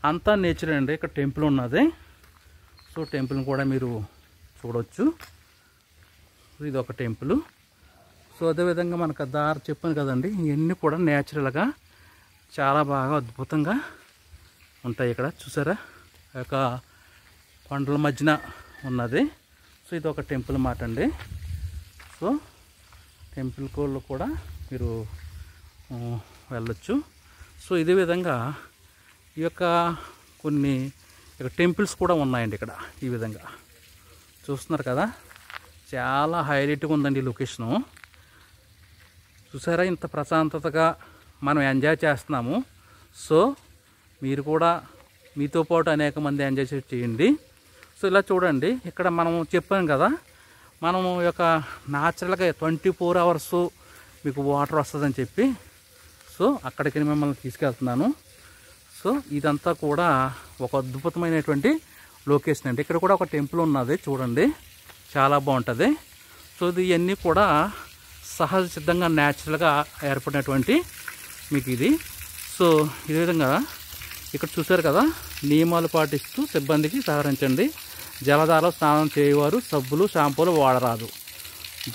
అంతా నేచర్ అండి. ఇక్కడ టెంపుల్ ఉన్నది. సో టెంపుల్ని కూడా మీరు చూడవచ్చు. ఇది ఒక టెంపుల్. సో అదేవిధంగా మనకు దారి చెప్పాను కదండి, ఇవన్నీ కూడా నేచురల్గా చాలా బాగా అద్భుతంగా ఉంటాయి. ఇక్కడ చూసారా, ఒక కొండల మధ్యన ఉన్నది. సో ఇది ఒక టెంపుల్ మాట అండి. సో టెంపుల్ కోళ్ళు కూడా మీరు వెళ్ళొచ్చు. సో ఇదే విధంగా ఈ యొక్క కొన్ని టెంపుల్స్ కూడా ఉన్నాయండి ఇక్కడ. ఈ విధంగా చూస్తున్నారు కదా, చాలా హైలైట్గా ఉందండి ఈ లొకేషను. చూసారా, ఇంత ప్రశాంతతగా మనం ఎంజాయ్ చేస్తున్నాము. సో మీరు కూడా మీతో పాటు అనేక మంది ఎంజాయ్ చేయండి. సో ఇలా చూడండి, ఇక్కడ మనం చెప్పాం కదా, మనము యొక్క న్యాచురల్గా 24 hours మీకు వాటర్ వస్తుందని చెప్పి. సో అక్కడికి మిమ్మల్ని తీసుకెళ్తున్నాను. సో ఇదంతా కూడా ఒక అద్భుతమైనటువంటి లొకేషన్ అండి. ఇక్కడ కూడా ఒక టెంపుల్ ఉన్నది చూడండి, చాలా బాగుంటుంది. సో ఇవన్నీ కూడా సహజ సిద్ధంగా న్యాచురల్గా ఏర్పడినటువంటి మీకు ఇది. సో ఈ విధంగా ఇక్కడ చూసారు కదా, నియమాలు పాటిస్తూ సిబ్బందికి సహకరించండి. జలధారలో స్నానం చేయవారు సబ్బులు షాంపూలు వాడరాదు.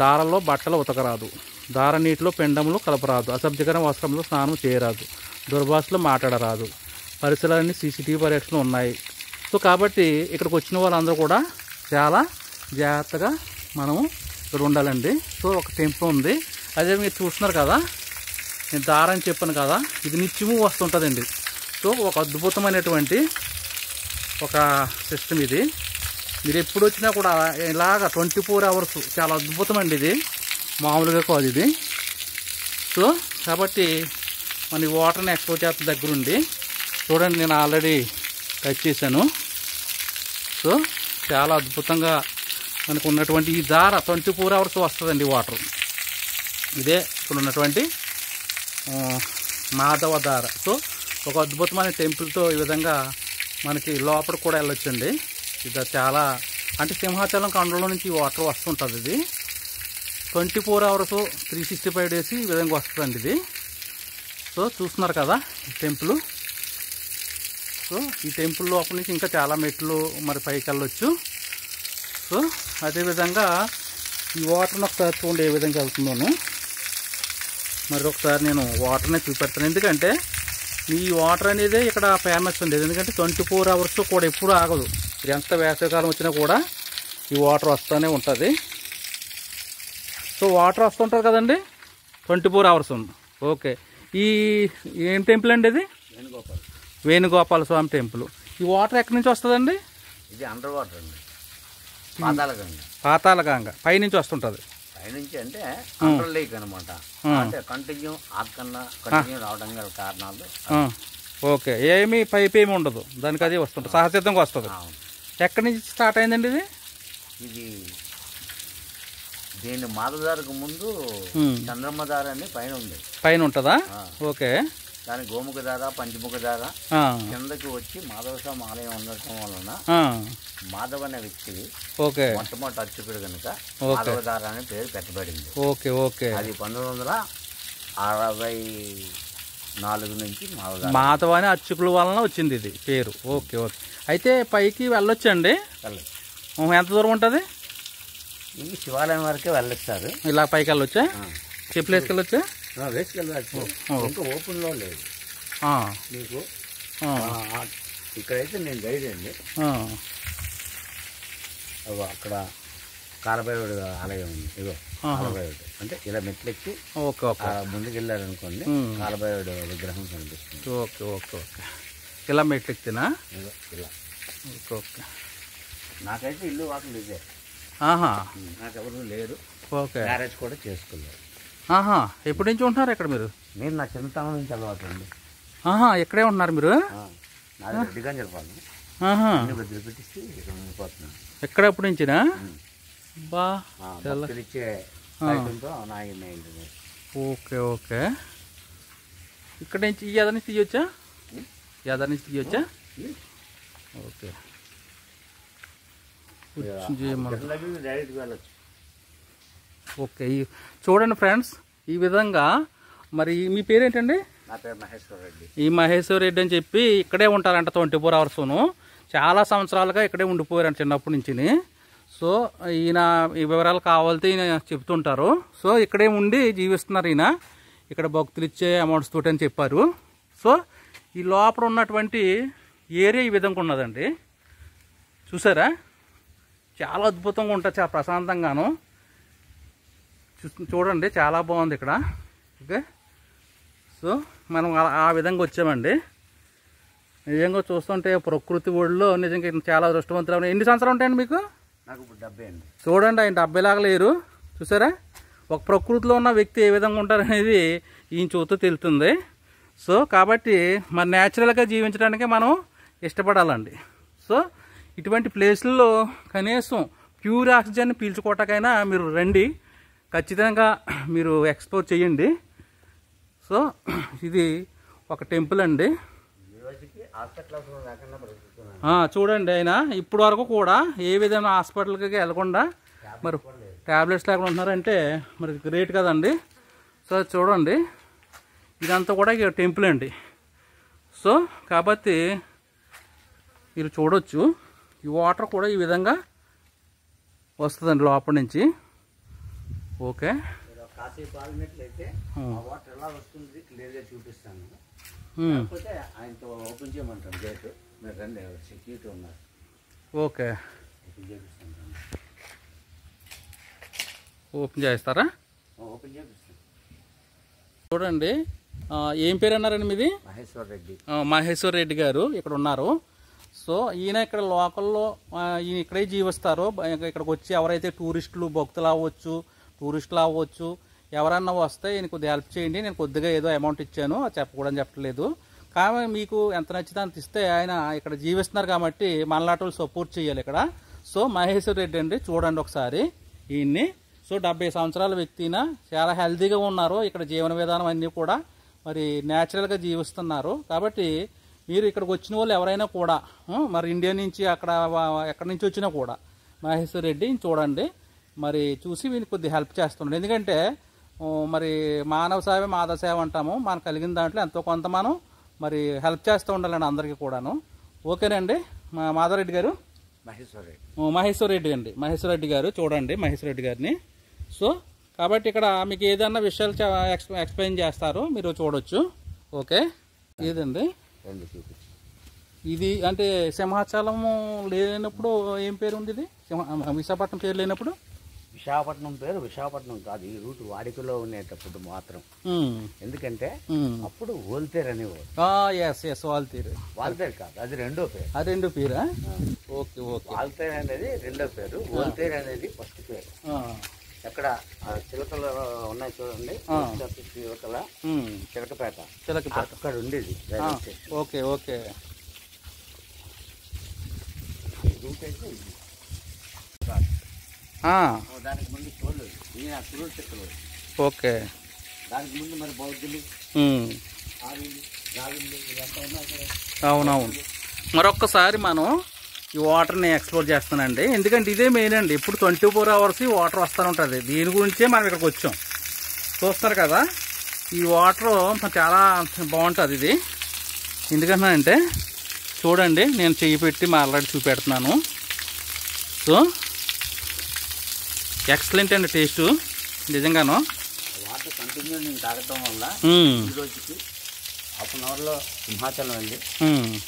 దారల్లో బట్టలు ఉతకరాదు. దార నీటిలో పిండములు కలపరాదు. అసభ్యకర వస్త్రంలో స్నానం చేయరాదు. దుర్భాషలో మాట్లాడరాదు. పరిసరాలన్నీ సీసీటీవీ పరీక్షలు ఉన్నాయి. సో కాబట్టి ఇక్కడికి వచ్చిన వాళ్ళందరూ కూడా చాలా జాగ్రత్తగా మనము ఇక్కడ ఉండాలండి. సో ఒక టెంపుల్ ఉంది, అదే మీరు చూస్తున్నారు కదా, నేను దారని చెప్పాను కదా, ఇది నిత్యము వస్తుంటుందండి. సో ఒక అద్భుతమైనటువంటి ఒక సిస్టమ్ ఇది. మీరు ఎప్పుడు వచ్చినా కూడా ఇలాగ 24 hours చాలా అద్భుతమండి ఇది. మామూలుగా కాదు ఇది. సో కాబట్టి మన ఈ వాటర్ని ఎక్స్పోర్ట్ చేస్తున్న దగ్గరుండి చూడండి, నేను ఆల్రెడీ టచ్ చేశాను. సో చాలా అద్భుతంగా మనకు ఉన్నటువంటి ఈ దార 24 hours వస్తుందండి వాటర్. ఇదే ఇక్కడ ఉన్నటువంటి మాధవ దార. సో ఒక అద్భుతమైన టెంపుల్తో ఈ విధంగా మనకి లోపల కూడా వెళ్ళొచ్చండి. ఇది చాలా అంటే సింహాచలం కొండలో నుంచి వాటర్ వస్తుంటుంది. ఇది 24 hours 365 days ఈ విధంగా వస్తుందండి ఇది. సో చూస్తున్నారు కదా ఈ టెంపుల్. సో ఈ టెంపుల్ లోపల నుంచి ఇంకా చాలా మెట్లు మరి పైకి వెళ్ళొచ్చు. సో అదేవిధంగా ఈ వాటర్ని ఒకసారి చూడండి ఏ విధంగా వెళ్తుందోను. మరి ఒకసారి నేను వాటర్ని చూపెడతాను, ఎందుకంటే ఈ వాటర్ అనేది ఇక్కడ ఫేమస్ ఉండేది. ఎందుకంటే 24 hours కూడా ఎప్పుడు ఆగదు. ఎంత వేసవికాలం వచ్చినా కూడా ఈ వాటర్ వస్తూనే ఉంటుంది. సో వాటర్ వస్తుంటుంది కదండి 24 hours. ఓకే, ఈ ఏం టెంపుల్ అండి ఇది? వేణుగోపాల స్వామి టెంపుల్. ఈ వాటర్ ఎక్కడి నుంచి వస్తుందండి? ఇది అండర్ వాటర్ అండి, పాతాళగంగ పైనుంచి వస్తుంటుంది. పైనుంచి అంటే అండర్ లేక్ అనమాట. అంటే కంటిన్యూ ఆకన్నా కంటిన్యూ రావడం గల కారణాలు. ఓకే, ఏమి పైప్ ఏమి ఉండదు దానికి, అది వస్తుంటుంది సహజంగా వస్తుంది. ఎక్కడి నుంచి స్టార్ట్ అయిందండి ఇది? ఇది దీని మాధవదారకు ముందు చంద్రమ్మదార అని పైన ఉంది, పైన ఉంటుందా? ఓకే, దాని గోముఖ దార పంచముఖ దార కిందకి వచ్చి మాధవ స్వామి ఆలయం ఉండటం వలన మాధవ్ అనే వ్యక్తి ఓకే మొట్టమొదటి అర్చకుడు కనుక మాధవ దార అనే పేరు పెట్టబడింది. ఓకే ఓకే, అది 1964 నుంచి మాధవ అనే అర్చకుల వలన వచ్చింది ఇది పేరు. ఓకే ఓకే, అయితే పైకి వెళ్ళొచ్చండి. ఎంత దూరం ఉంటుంది? ఈ శివాలయం వరకే వెళ్ళొచ్చారు. ఇలా పైకి వెళ్ళొచ్చా? చెప్పులు వేసుకెళ్ళొచ్చా? వేసుకెళ్ళచ్చు. ఇంకా ఓపెన్ లో లేదు మీకు. ఇక్కడైతే నేను గైడ్ అండి. అక్కడ కాలభైరవుడు ఆలయం ఉంది. ఇగో కాలభైరవుడు అంటే ఇలా మెట్లెక్కి ముందుకు వెళ్ళారనుకోండి కాలభైరవుడు విగ్రహం కనిపిస్తుంది. ఓకే ఓకే ఓకే, ఇలా మెట్లెక్కినా? ఇలా. ఓకే ఓకే, నాకైతే ఇల్లు వాకిలు ఇదే. నాకెవరు లేరు. ఓకే, మ్యారేజ్ కూడా చేసుకోలేదు. ఎప్పటి నుంచి ఉంటున్నారు ఇక్కడ మీరు? నేను నా చిన్నతనం నుంచి అలవాటు అండి. ఇక్కడే ఉంటున్నారు మీరు? నాది రెడ్డిగా చెప్పాలి. బదులు పెట్టిస్తే ఇక్కడ ఉండిపోతున్నాను. ఎక్కడ ఎప్పటి నుంచినా? ఇచ్చే ఓకే ఓకే, ఇక్కడ నుంచి ఈ యాద నుంచి తీయొచ్చా? యాద నుంచి తీయొచ్చా? Okay, okay. చూడండి ఫ్రెండ్స్, ఈ విధంగా మరి మీ పేరేంటండి? నా పేరు మహేశ్వర్ రెడ్డి. ఈ మహేశ్వర్ రెడ్డి అని చెప్పి ఇక్కడే ఉంటారంట 24 hours. చాలా సంవత్సరాలుగా ఇక్కడే ఉండిపోయారంట చిన్నప్పటి నుంచి. సో ఈయన ఈ వివరాలు కావాలితే ఈయన చెప్తుంటారు. సో ఇక్కడే ఉండి జీవిస్తున్నారు ఈయన. ఇక్కడ భక్తులు ఇచ్చే అమౌంట్స్ తోటి అని చెప్పారు. సో ఈ లోపల ఉన్నటువంటి ఏరియా ఈ విధంగా ఉన్నదండి. చూసారా? చాలా అద్భుతంగా ఉంటుంది, చాలా ప్రశాంతంగాను. చూడండి చాలా బాగుంది ఇక్కడ. ఓకే, సో మనం ఆ విధంగా వచ్చామండి. నిజంగా చూస్తుంటే ప్రకృతి ఒడిలో నిజంగా చాలా దృష్టవంతులు. ఎన్ని సంవత్సరాలు ఉంటాయండి మీకు? నాకు 70 అండి. చూడండి, ఆయన 70 లాగా లేరు. చూసారా? ఒక ప్రకృతిలో ఉన్న వ్యక్తి ఏ విధంగా ఉంటారనేది ఈయన చూస్తూ తెలుస్తుంది. సో కాబట్టి మన న్యాచురల్గా జీవించడానికి మనం ఇష్టపడాలండి. సో ఇటువంటి ప్లేస్లలో కనీసం ప్యూర్ ఆక్సిజన్ పీల్చుకోవటాకైనా మీరు రండి, ఖచ్చితంగా మీరు ఎక్స్ప్లోర్ చేయండి. సో ఇది ఒక టెంపుల్ అండి. చూడండి, ఆయన ఇప్పటి వరకు కూడా ఏ విధమైన హాస్పిటల్కి వెళ్లకుండా మరి ట్యాబ్లెట్స్ లేకుండా ఉంటున్నారంటే మరి గ్రేట్ కదండి. సో చూడండి, ఇదంతా కూడా ఇక టెంపుల్ అండి. సో కాబట్టి మీరు చూడొచ్చు, ఈ వాటర్ కూడా ఈ విధంగా వస్తుందండి లోపల నుంచి. ఓకే, కాసేపు ఆగినట్లయితే వాటర్ ఎలా వస్తుంది క్లియర్గా చూపిస్తాను. కాకపోతే ఆయనతో ఓపెన్ చేయమంటాను గేట్. మీరు రండి, సెక్యూరిటీ ఉన్నారు. ఓకే, ఓపెన్ చేపిస్తాను. ఓపెన్ చేస్తారా? ఓపెన్ చేపిస్తాను. చూడండి, ఏం పేరు అన్నారండి మీది? మహేశ్వర్ రెడ్డి. మహేశ్వర్ రెడ్డి గారు ఇక్కడ ఉన్నారు. సో ఈయన ఇక్కడ లోకల్లో ఈయన ఇక్కడే జీవిస్తారు. ఇక్కడికి వచ్చి ఎవరైతే టూరిస్టులు భక్తులు అవ్వచ్చు, టూరిస్టులు అవ్వచ్చు, ఎవరన్నా వస్తే ఈయన కొద్దిగా హెల్ప్ చేయండి, నేను కొద్దిగా ఏదో అమౌంట్ ఇచ్చాను అది చెప్పట్లేదు, కానీ మీకు ఎంత నచ్చితే అంత ఇస్తే ఆయన ఇక్కడ జీవిస్తున్నారు కాబట్టి మనలాంటి వాళ్ళు సపోర్ట్ చేయాలి ఇక్కడ. సో మహేశ్వర్ రెడ్డి అండి, చూడండి ఒకసారి ఈయన్ని. సో 70 సంవత్సరాల వ్యక్తిన చాలా హెల్తీగా ఉన్నారు. ఇక్కడ జీవన విధానం అన్నీ కూడా మరి న్యాచురల్గా జీవిస్తున్నారు. కాబట్టి మీరు ఇక్కడికి వచ్చిన వాళ్ళు ఎవరైనా కూడా మరి ఇండియా నుంచి ఎక్కడి నుంచి వచ్చినా కూడా మహేశ్వర్ రెడ్డి చూడండి, మరి చూసి వీళ్ళకి కొద్దిగా హెల్ప్ చేస్తున్నాడు. ఎందుకంటే మరి మానవ సేవ మాధవ సేవ అంటాము, మనకు కలిగిన దాంట్లో ఎంతో కొంత మనం మరి హెల్ప్ చేస్తూ ఉండాలండి అందరికీ కూడాను. ఓకేనండి మాధవరెడ్డి గారు, మహేశ్వర్ రెడ్డి అండి, మహేశ్వర్ రెడ్డి గారు చూడండి మహేశ్వర్ రెడ్డి గారిని. సో కాబట్టి ఇక్కడ మీకు ఏదన్నా విషయాలు ఎక్స్ప్లెయిన్ చేస్తారు, మీరు చూడొచ్చు. ఓకే, ఇదండి ఇది అంటే సింహాచలము లేనప్పుడు ఏం పేరు ఉంది ఇది? విశాఖపట్నం పేరు లేనప్పుడు విశాఖపట్నం పేరు విశాఖపట్నం కాదు, ఈ రూట్ వాడికలో ఉండేటప్పుడు మాత్రం. ఎందుకంటే అప్పుడు ఓల్తేరు అనేవారు. వాల్తేరు కాదు, అది రెండో పేరు. అది రెండో పేరా? Okay okay. వాల్తేరు అనేది రెండో పేరు, ఓల్తేరు అనేది ఫస్ట్ పేరు. ఎక్కడ చిలకలు ఉన్నాయి చూడండి, యువతల చిలకపేట అక్కడ ఉండేది. Okay okay. రూట్ అయితే దానికి ముందు చూడలేదు, ఓకే. దానికి ముందు మరి బౌద్ధులు, అవునవును. మరొక్కసారి మనం ఈ వాటర్ని ఎక్స్ప్లోర్ చేస్తానండి, ఎందుకంటే ఇదే మెయిన్ అండి. ఇప్పుడు 24 hours ఈ వాటర్ వస్తూ ఉంటుంది. దీని గురించే మనం ఇక్కడికి వచ్చాం. చూస్తారు కదా, ఈ వాటర్ చాలా బాగుంటుంది ఇది. ఎందుకంటే చూడండి, నేను చెయ్యి పెట్టి ఆల్రెడీ చూపెడుతున్నాను. సో ఎక్సలెంట్ అండి టేస్ట్ నిజంగాను. వాటర్ కంటిన్యూ నేను తాగటం వల్ల ఈ రోజుకి 1/2 అవర్లో సింహాచలం వెళ్ళి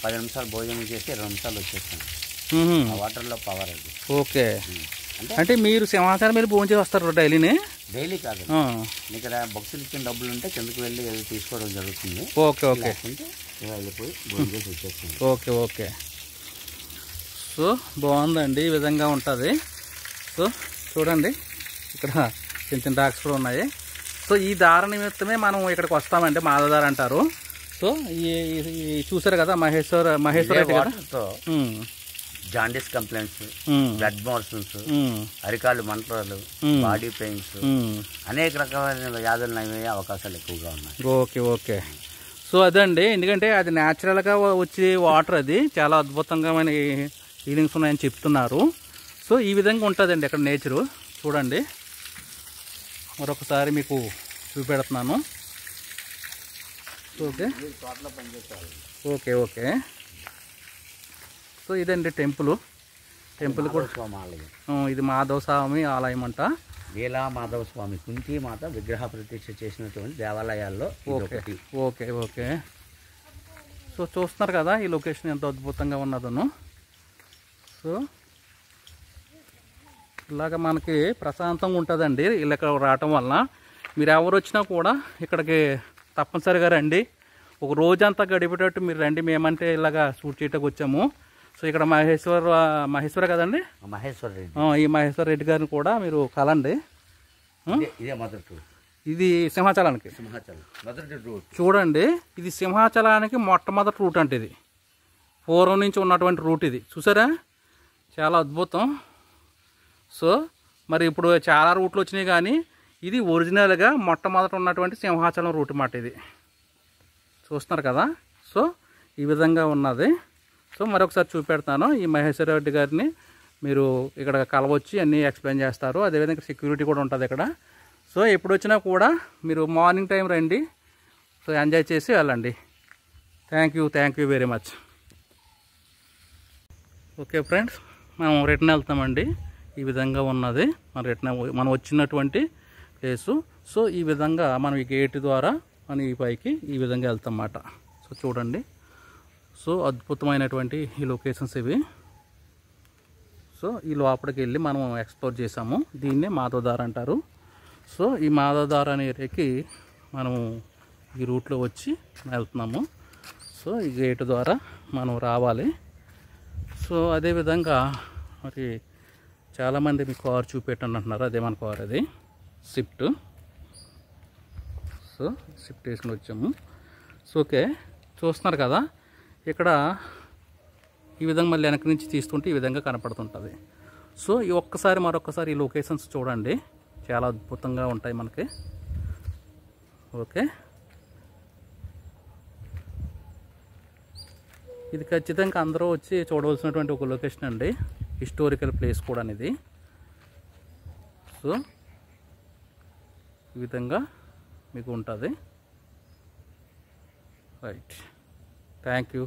10 నిమిషాలు భోజనం చేసి 20 నిమిషాలు వచ్చేస్తాను. ఆ వాటర్లో పవర్ అది. ఓకే, అంటే మీరు సింహాచలం వెళ్ళి భోజనం చేసి వస్తారు డైలీని? డైలీ కాదు, ఇక్కడ భక్తులు ఇచ్చిన డబ్బులు ఉంటే కిందకు వెళ్ళి తీసుకోవడం జరుగుతుంది. Okay okay. వెళ్ళిపోయి భోజనం చేసి వచ్చేస్తుంది. Okay okay. సో బాగుందండి, ఈ విధంగా ఉంటుంది. సో చూడండి, ఇక్కడ చిన్న చిన్న డాక్స్ కూడా ఉన్నాయి. సో ఈ దార నిమిత్తమే మనం ఇక్కడికి వస్తామంటే మాధవదార అంటారు. సో ఈ చూసారు కదా మహేశ్వర్ రెడ్డి గారు, జాండీస్ కంప్లైంట్స్, బ్లడ్ మోషన్స్, అరికాళ్ళు మంటలు, బాడీ పెయిన్స్, అనేక రకమైన వ్యాధులు నయమయ్యే అవకాశాలు ఎక్కువగా ఉన్నాయి. Okay okay. సో అదండి, ఎందుకంటే అది న్యాచురల్గా వచ్చే వాటర్, అది చాలా అద్భుతంగా ఫీలింగ్స్ ఉన్నాయని చెప్తున్నారు. సో ఈ విధంగా ఉంటుందండి ఇక్కడ నేచరు. చూడండి, మరొకసారి మీకు చూపెడుతున్నాను. Okay okay okay. సో ఇదండి టెంపుల్ కూడా, ఇది మాధవ స్వామి ఆలయం అంట. లీలా మాధవ స్వామి కుంతి మాత విగ్రహ ప్రతిష్ఠ చేసినటువంటి దేవాలయాల్లో. Okay okay okay. సో చూస్తున్నారు కదా ఈ లొకేషన్ ఎంత అద్భుతంగా ఉన్నదను. సో ఇలాగ మనకి ప్రశాంతంగా ఉంటుందండి ఇలా రావటం వల్ల. మీరు ఎవరు వచ్చినా కూడా ఇక్కడికి తప్పనిసరిగా రండి, ఒక రోజంతా గడిపేటట్టు మీరు రండి. మేమంటే ఇలాగా షూట్ చేయడానికి వచ్చాము. సో ఇక్కడ మహేశ్వర కదండి, మహేశ్వర్ రెడ్డి, ఈ మహేశ్వర్ రెడ్డి గారిని కూడా మీరు కలండి. ఇది సింహాచలానికి చూడండి, ఇది సింహాచలానికి మొట్టమొదటి రూట్ అంటే ఇది పూర్వం నుంచి ఉన్నటువంటి రూట్ ఇది. చూసారా, చాలా అద్భుతం. సో మరి ఇప్పుడు చాలా రూట్లు వచ్చినాయి, కానీ ఇది ఒరిజినల్గా మొట్టమొదట ఉన్నటువంటి సింహాచలం రూట్ మాట ఇది. చూస్తున్నారు కదా, సో ఈ విధంగా ఉన్నది. సో మరొకసారి చూపెడతాను. ఈ మహేశ్వర రెడ్డి గారిని మీరు ఇక్కడ కలవచ్చి అన్నీ ఎక్స్ప్లెయిన్ చేస్తారు. అదేవిధంగా సెక్యూరిటీ కూడా ఉంటుంది ఇక్కడ. సో ఎప్పుడు వచ్చినా కూడా మీరు మార్నింగ్ టైం రండి, సో ఎంజాయ్ చేసి వెళ్ళండి. Thank you very much. Okay friends, మనం రిటర్న్ వెళ్తామండి. ఈ విధంగా ఉన్నది మనం వచ్చినటువంటి ప్లేసు. సో ఈ విధంగా మనం ఈ గేట్ ద్వారా మనం ఈ పైకి ఈ విధంగా వెళ్తాం అన్నమాట. సో చూడండి, సో అద్భుతమైనటువంటి ఈ లొకేషన్స్ ఇవి. సో ఈ లోపలికి వెళ్ళి మనం ఎక్స్ప్లోర్ చేసాము. దీన్నే మాధవదార అంటారు. సో ఈ మాధవదార అనే ఏరియాకి మనము ఈ రూట్లో వచ్చి వెళ్తున్నాము. సో ఈ గేటు ద్వారా మనం రావాలి. సో అదేవిధంగా మరి చాలామంది మీ కార్ చూపెట్టండి అంటున్నారు. అదే మన కార్ అది. షిఫ్ట్. సో షిఫ్ట్ వేసుకుని వచ్చాము. సో ఓకే, చూస్తున్నారు కదా ఇక్కడ ఈ విధంగా మళ్ళీ వెనక నుంచి తీస్తుంటే ఈ విధంగా కనపడుతుంటుంది. సో ఈ మరొకసారి ఈ లొకేషన్స్ చూడండి, చాలా అద్భుతంగా ఉంటాయి మనకి. ఓకే, ఇది ఖచ్చితంగా అందరూ వచ్చి చూడవలసినటువంటి ఒక లొకేషన్ అండి, హిస్టారికల్ ప్లేస్ కూడా ఇది. సో ఈ విధంగా మీకు ఉంటుంది. Right, thank you.